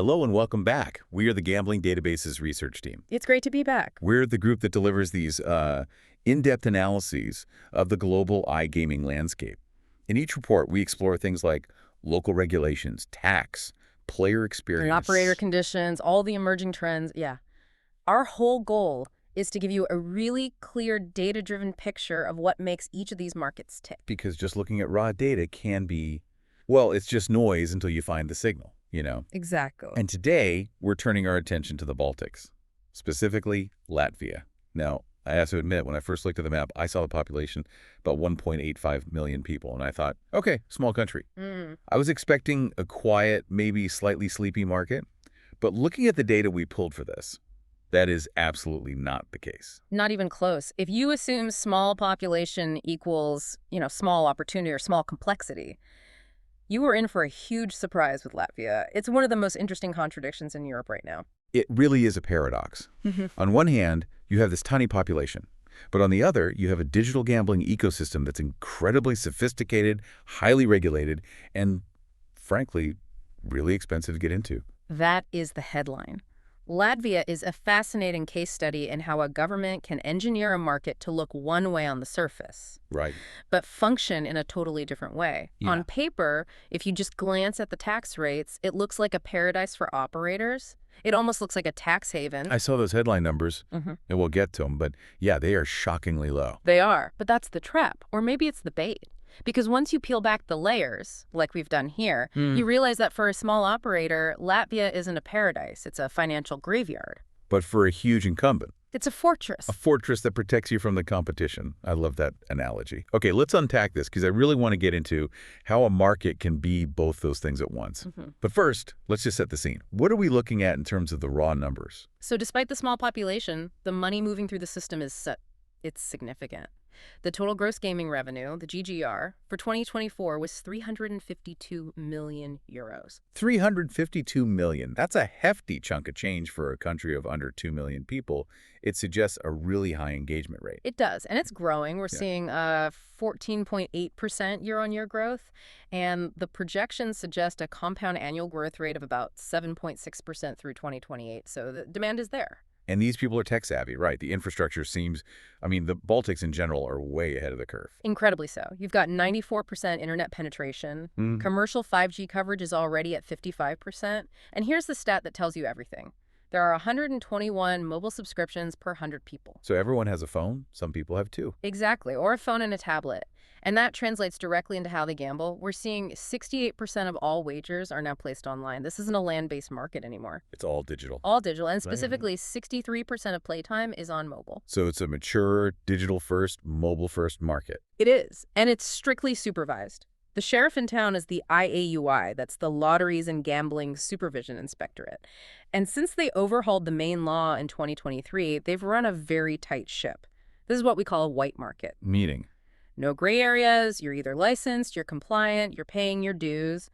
Hello and welcome back. We are the Gambling Databases research team. It's great to be back. We're the group that delivers these in-depth analyses of the global iGaming landscape. In each report, we explore things like local regulations, tax, player experience. And operator conditions, all the emerging trends, yeah. Our whole goal is to give you a really clear data-driven picture of what makes each of these markets tick. Because just looking at raw data can be, well, it's just noise until you find the signal, you know? Exactly. And today, we're turning our attention to the Baltics, specifically Latvia. Now, I have to admit, when I first looked at the map, I saw the population about 1.85 million people, and I thought, okay, small country. I was expecting a quiet, maybe slightly sleepy market, but looking at the data we pulled for this, that is absolutely not the case. Not even close. If you assume small population equals, small opportunity or small complexity, you are in for a huge surprise with Latvia. It's one of the most interesting contradictions in Europe right now. It really is a paradox. On one hand, you have this tiny population, but on the other, you have a digital gambling ecosystem that's incredibly sophisticated, highly regulated, and frankly, really expensive to get into. That is the headline. Latvia is a fascinating case study in how a government can engineer a market to look one way on the surface, Right. but function in a totally different way. Yeah. On paper, if you just glance at the tax rates, it looks like a paradise for operators. It almost looks like a tax haven. I saw those headline numbers, and we'll get to them, but yeah, they are shockingly low. They are, but that's the trap, or maybe it's the bait. Because once you peel back the layers, like we've done here, you realize that for a small operator, Latvia isn't a paradise. It's a financial graveyard. But for a huge incumbent, It's a fortress. a fortress that protects you from the competition. I love that analogy. Okay, let's unpack this because I really want to get into how a market can be both those things at once. But first, let's just set the scene. What are we looking at in terms of the raw numbers? So despite the small population, the money moving through the system it's significant. The total gross gaming revenue, the GGR, for 2024 was 352 million euros. 352 million. That's a hefty chunk of change for a country of under 2 million people. It suggests a really high engagement rate. It does, and it's growing. We're seeing 14.8% year-on-year growth, and the projections suggest a compound annual growth rate of about 7.6% through 2028, so the demand is there. And these people are tech savvy, right? The infrastructure seems, the Baltics in general are way ahead of the curve. Incredibly so. You've got 94% internet penetration. Commercial 5G coverage is already at 55%. And here's the stat that tells you everything. There are 121 mobile subscriptions per 100 people. So everyone has a phone. Some people have two. Exactly, or a phone and a tablet. And that translates directly into how they gamble. We're seeing 68% of all wagers are now placed online. This isn't a land-based market anymore. It's all digital. All digital, and specifically 63% of playtime is on mobile. So it's a mature, digital-first, mobile-first market. It is, and it's strictly supervised. The sheriff in town is the IAUI, that's the Lotteries and Gambling Supervision Inspectorate. And since they overhauled the main law in 2023, they've run a very tight ship. This is what we call a white market. Meaning? No gray areas, you're either licensed, you're compliant, you're paying your dues,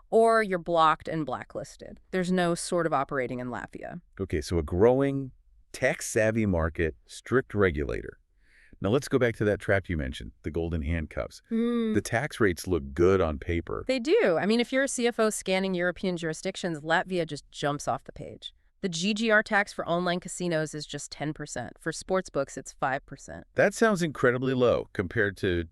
or you're blocked and blacklisted. There's no sort of operating in Latvia. Okay, so a growing, tech-savvy market, strict regulator. Now let's go back to that trap you mentioned, the golden handcuffs. The tax rates look good on paper. They do. If you're a CFO scanning European jurisdictions, Latvia just jumps off the page. The GGR tax for online casinos is just 10%. For sportsbooks, it's 5%. That sounds incredibly low compared to,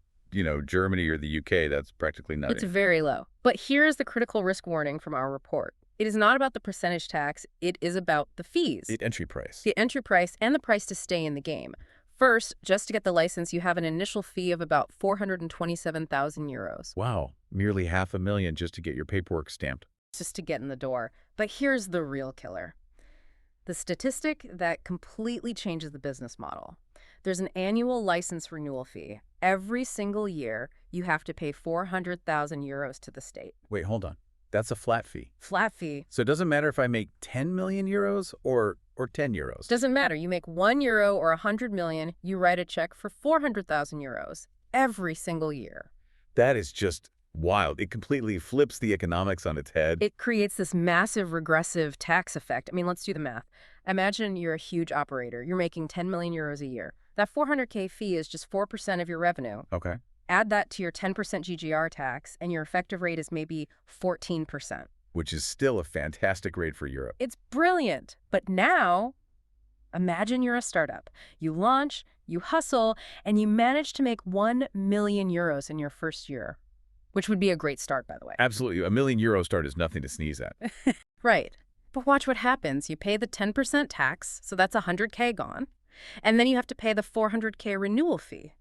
Germany or the UK. That's practically nothing. It's very low. But here's the critical risk warning from our report. It is not about the percentage tax. It is about the fees. The entry price. The entry price and the price to stay in the game. First, just to get the license, you have an initial fee of about 427,000 euros. Wow, nearly $500,000 just to get your paperwork stamped. Just to get in the door. But here's the real killer. The statistic that completely changes the business model. There's an annual license renewal fee. Every single year, you have to pay 400,000 euros to the state. Wait, hold on. That's a flat fee. Flat fee. So it doesn't matter if I make 10 million euros or 10 euros. Doesn't matter. You make €1 or 100 million, you write a check for 400,000 euros every single year. That is just wild. It completely flips the economics on its head. It creates this massive regressive tax effect. Let's do the math. Imagine you're a huge operator. You're making 10 million euros a year. That 400K fee is just 4% of your revenue. Okay. Add that to your 10% GGR tax, and your effective rate is maybe 14%. which is still a fantastic rate for Europe. It's brilliant. But now, imagine you're a startup. You launch, you hustle, and you manage to make 1 million euros in your first year, which would be a great start, by the way. Absolutely. a €1 million start is nothing to sneeze at. Right. But watch what happens. You pay the 10% tax, so that's 100K gone. And then you have to pay the 400K renewal fee.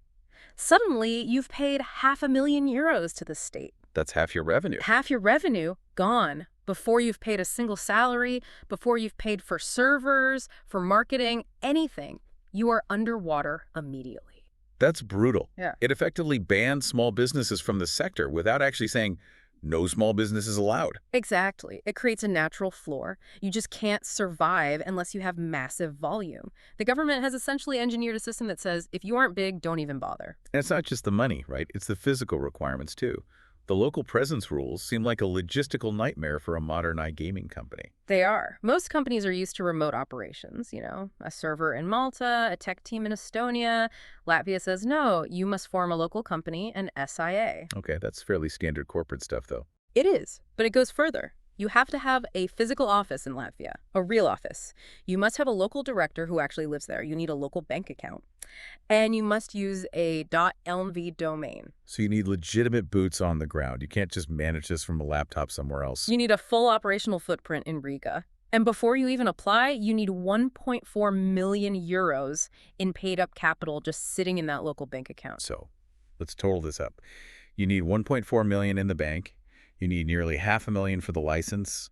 Suddenly, you've paid €500,000 to the state. That's half your revenue. Half your revenue gone before you've paid a single salary, before you've paid for servers, for marketing, anything. You are underwater immediately. That's brutal. Yeah. It effectively bans small businesses from the sector without actually saying no small businesses allowed. Exactly. It creates a natural floor. You just can't survive unless you have massive volume. The government has essentially engineered a system that says, if you aren't big, don't even bother. And it's not just the money, right? It's the physical requirements, too. The local presence rules seem like a logistical nightmare for a modern iGaming company. They are. Most companies are used to remote operations, a server in Malta, a tech team in Estonia. Latvia says, no, you must form a local company, an SIA. Okay, that's fairly standard corporate stuff, though. It is, but it goes further. You have to have a physical office in Latvia, a real office. You must have a local director who actually lives there. You need a local bank account. And you must use a .lv domain. So you need legitimate boots on the ground. You can't just manage this from a laptop somewhere else. You need a full operational footprint in Riga. And before you even apply, you need 1.4 million euros in paid-up capital just sitting in that local bank account. So let's total this up. You need 1.4 million in the bank. You need nearly $500,000 for the license.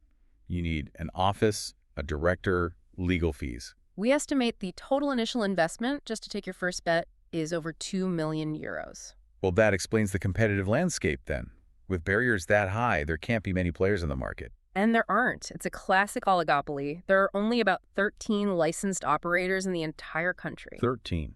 You need an office, a director, legal fees. We estimate the total initial investment, just to take your first bet, is over 2 million euros. Well, that explains the competitive landscape then. With barriers that high, there can't be many players in the market. And there aren't. It's a classic oligopoly. There are only about 13 licensed operators in the entire country. 13.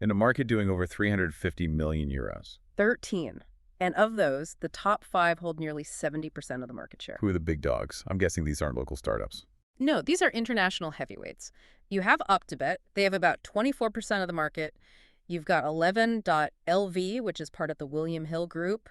In a market doing over 350 million euros. 13. And of those, the top 5 hold nearly 70% of the market share. Who are the big dogs? I'm guessing these aren't local startups. No, these are international heavyweights. You have UpToBet. They have about 24% of the market. You've got 11.lv, which is part of the William Hill Group.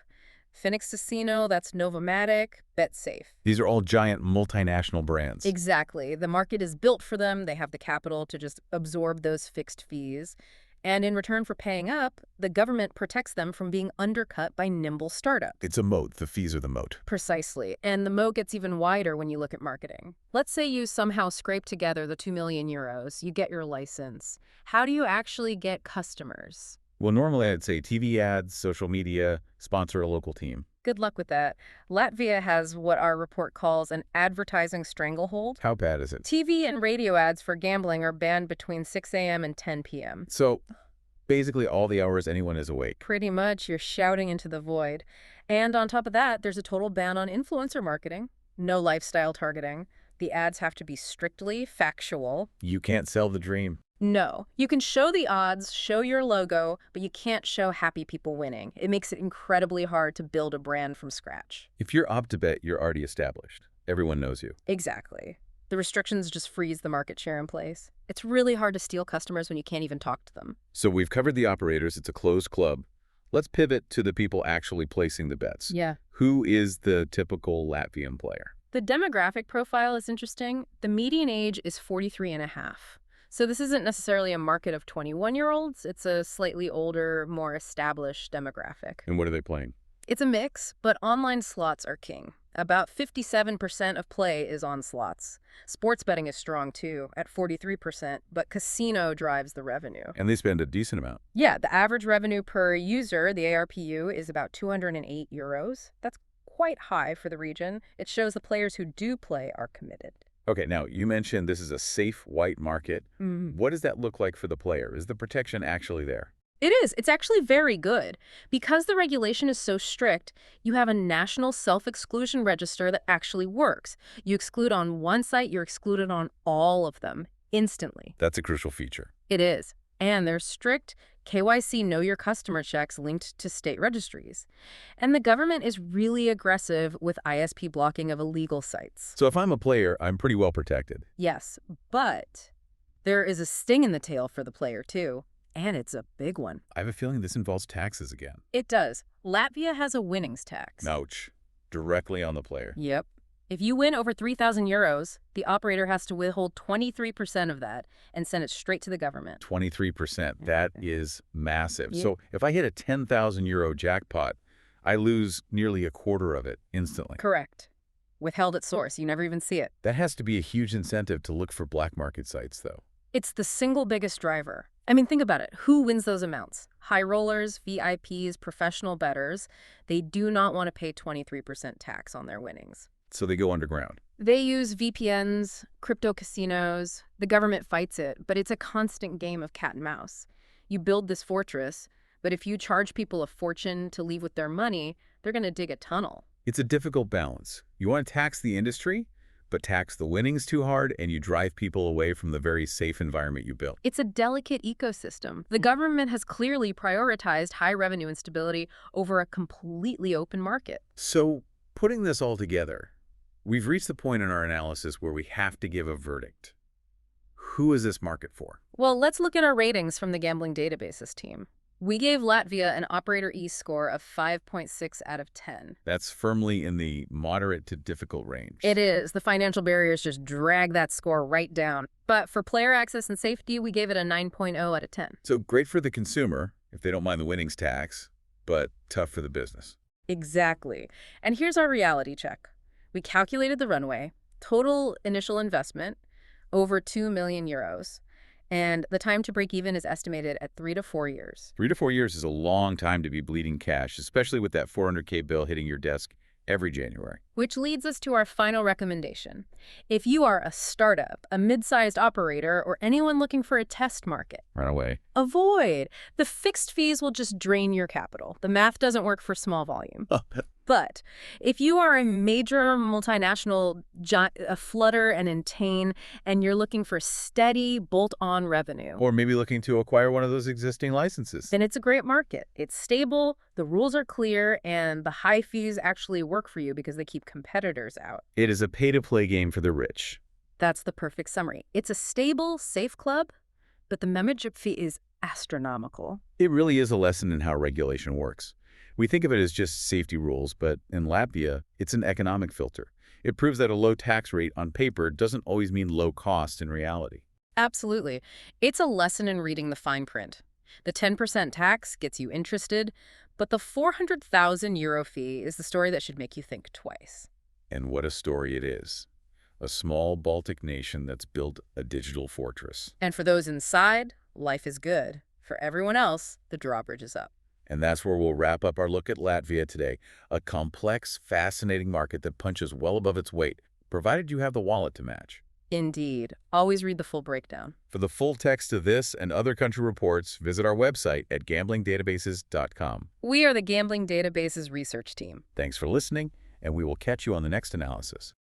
Phoenix Casino, that's Novomatic, BetSafe. These are all giant multinational brands. Exactly. The market is built for them. They have the capital to just absorb those fixed fees. And in return for paying up, the government protects them from being undercut by nimble startups. It's a moat. The fees are the moat. Precisely. And the moat gets even wider when you look at marketing. Let's say you somehow scrape together the 2 million euros, you get your license. How do you actually get customers? Well, normally I'd say TV ads, social media, sponsor a local team. Good luck with that. Latvia has what our report calls an advertising stranglehold. How bad is it? TV and radio ads for gambling are banned between 6 a.m. and 10 p.m. So basically all the hours anyone is awake. Pretty much, you're shouting into the void. And on top of that, there's a total ban on influencer marketing. No lifestyle targeting. The ads have to be strictly factual. You can't sell the dream. No. You can show the odds, show your logo, but you can't show happy people winning. It makes it incredibly hard to build a brand from scratch. If you're UpToBet, you're already established. Everyone knows you. Exactly. The restrictions just freeze the market share in place. It's really hard to steal customers when you can't even talk to them. So we've covered the operators. It's a closed club. Let's pivot to the people actually placing the bets. Yeah. Who is the typical Latvian player? The demographic profile is interesting. The median age is 43 and a half. So this isn't necessarily a market of 21-year-olds. It's a slightly older, more established demographic. And what are they playing? It's a mix, but online slots are king. About 57% of play is on slots. Sports betting is strong too, at 43%, but casino drives the revenue. And they spend a decent amount. Yeah, the average revenue per user, the ARPU, is about 208 euros. That's quite high for the region. It shows the players who do play are committed. Okay, now you mentioned this is a safe white market. What does that look like for the player? Is the protection actually there? It is. It's actually very good. Because the regulation is so strict, you have a national self-exclusion register that actually works. You exclude on one site, you're excluded on all of them instantly. That's a crucial feature. It is. And there's strict KYC Know Your Customer checks linked to state registries. And the government is really aggressive with ISP blocking of illegal sites. So if I'm a player, I'm pretty well protected. Yes, but there is a sting in the tail for the player too. And it's a big one. I have a feeling this involves taxes again. It does. Latvia has a winnings tax. Ouch. Directly on the player. Yep. If you win over 3,000 euros, the operator has to withhold 23% of that and send it straight to the government. 23%. That is massive. Yeah. So if I hit a 10,000 euro jackpot, I lose nearly a quarter of it instantly. Correct. Withheld at source. You never even see it. That has to be a huge incentive to look for black market sites, though. It's the single biggest driver. I mean, think about it. Who wins those amounts? High rollers, VIPs, professional bettors. They do not want to pay 23% tax on their winnings. So they go underground. They use VPNs, crypto casinos. The government fights it, but it's a constant game of cat and mouse. You build this fortress, but if you charge people a fortune to leave with their money, they're going to dig a tunnel. It's a difficult balance. You want to tax the industry, but tax the winnings too hard, and you drive people away from the very safe environment you built. It's a delicate ecosystem. The government has clearly prioritized high revenue and stability over a completely open market. So, putting this all together, we've reached the point in our analysis where we have to give a verdict. Who is this market for? Well, let's look at our ratings from the gambling databases team. We gave Latvia an Operator E score of 5.6 out of 10. That's firmly in the moderate to difficult range. It is. The financial barriers just drag that score right down. But for player access and safety, we gave it a 9.0 out of 10. So great for the consumer, if they don't mind the winnings tax, but tough for the business. Exactly. And here's our reality check. We calculated the runway, total initial investment, over 2 million euros. And the time to break even is estimated at 3 to 4 years. 3 to 4 years is a long time to be bleeding cash, especially with that 400K bill hitting your desk every January. Which leads us to our final recommendation. If you are a startup, a mid-sized operator, or anyone looking for a test market, Run away. avoid. The fixed fees will just drain your capital. The math doesn't work for small volume. But if you are a major multinational, a Flutter and Entain, and you're looking for steady bolt-on revenue, Or maybe looking to acquire one of those existing licenses. then it's a great market. It's stable, the rules are clear, and the high fees actually work for you because they keep competitors out. It is a pay-to-play game for the rich. That's the perfect summary. It's a stable, safe club, but the membership fee is astronomical. It really is a lesson in how regulation works. We think of it as just safety rules, but in Latvia, it's an economic filter. It proves that a low tax rate on paper doesn't always mean low cost in reality. Absolutely. It's a lesson in reading the fine print. The 10% tax gets you interested, but the 400,000 euro fee is the story that should make you think twice. And what a story it is. A small Baltic nation that's built a digital fortress. And for those inside, life is good. For everyone else, the drawbridge is up. And that's where we'll wrap up our look at Latvia today, a complex, fascinating market that punches well above its weight, provided you have the wallet to match. Indeed. Always read the full breakdown. For the full text of this and other country reports, visit our website at gamblingdatabases.com. We are the Gambling Databases research team. Thanks for listening, and we will catch you on the next analysis.